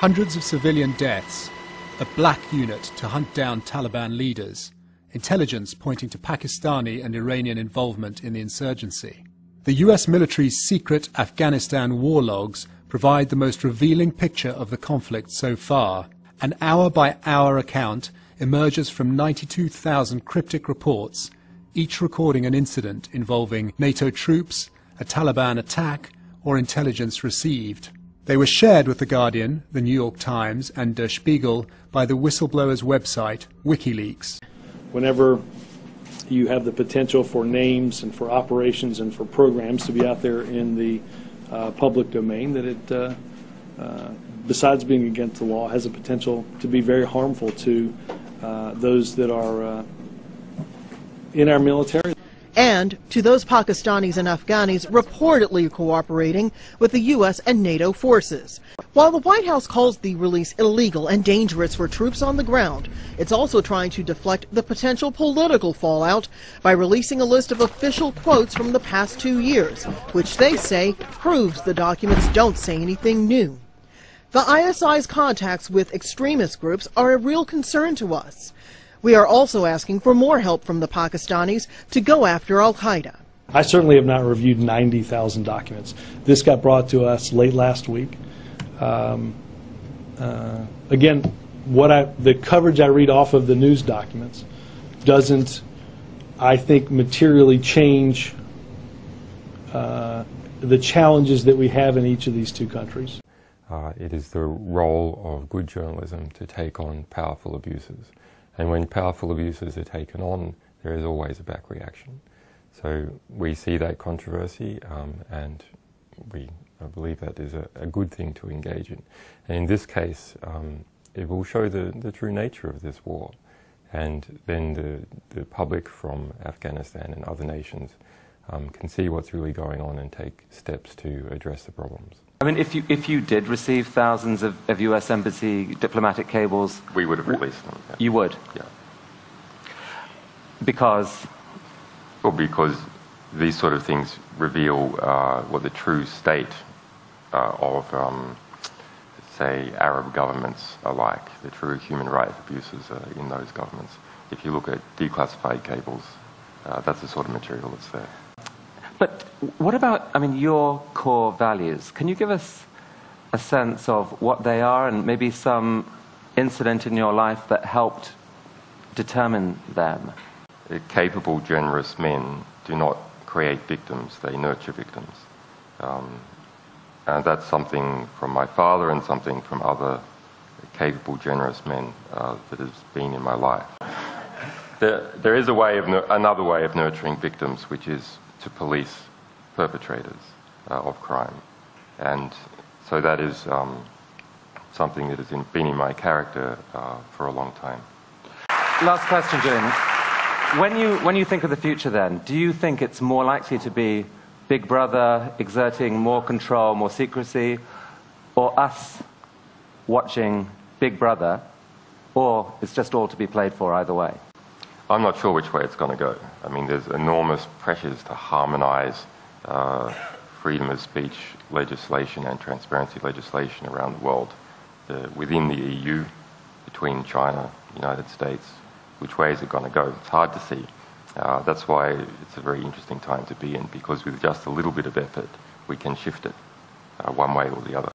Hundreds of civilian deaths, a black unit to hunt down Taliban leaders, intelligence pointing to Pakistani and Iranian involvement in the insurgency. The US military's secret Afghanistan war logs provide the most revealing picture of the conflict so far. An hour-by-hour account emerges from 92,000 cryptic reports, each recording an incident involving NATO troops, a Taliban attack, or intelligence received. They were shared with The Guardian, The New York Times, and Der Spiegel by the whistleblower's website, Wikileaks. Whenever you have the potential for names and for operations and for programs to be out there in the public domain, that it, besides being against the law, has a potential to be very harmful to those that are in our military. And to those Pakistanis and Afghanis reportedly cooperating with the U.S. and NATO forces. While the White House calls the release illegal and dangerous for troops on the ground, it's also trying to deflect the potential political fallout by releasing a list of official quotes from the past 2 years, which they say proves the documents don't say anything new. The ISI's contacts with extremist groups are a real concern to us. We are also asking for more help from the Pakistanis to go after al-Qaeda. I certainly have not reviewed 90,000 documents. This got brought to us late last week. Again, the coverage I read off of the news documents doesn't, I think, materially change the challenges that we have in each of these two countries. It is the role of good journalism to take on powerful abuses. And when powerful abuses are taken on, there is always a back reaction. So we see that controversy, and I believe that is a good thing to engage in. And in this case, it will show the true nature of this war. And then the public from Afghanistan and other nations can see what's really going on and take steps to address the problems. I mean, if you did receive thousands of US Embassy diplomatic cables... We would have released them. Yeah. You would? Yeah. Because? Well, because these sort of things reveal what the true state of, say, Arab governments are like, the true human rights abuses in those governments. If you look at declassified cables, that's the sort of material that's there. But what about, I mean, your core values? Can you give us a sense of what they are and maybe some incident in your life that helped determine them? Capable, generous men do not create victims, they nurture victims. And that's something from my father and something from other capable, generous men that has been in my life. There is another way of nurturing victims, which is to police perpetrators of crime. And so that is something that has been in my character for a long time. Last question, Julian. When you think of the future then, do you think it's more likely to be Big Brother exerting more control, more secrecy, or us watching Big Brother, or it's just all to be played for either way? I'm not sure which way it's going to go. I mean, there's enormous pressures to harmonize freedom of speech legislation and transparency legislation around the world, within the EU, between China, the United States. Which way is it going to go? It's hard to see. That's why it's a very interesting time to be in, because with just a little bit of effort, we can shift it one way or the other.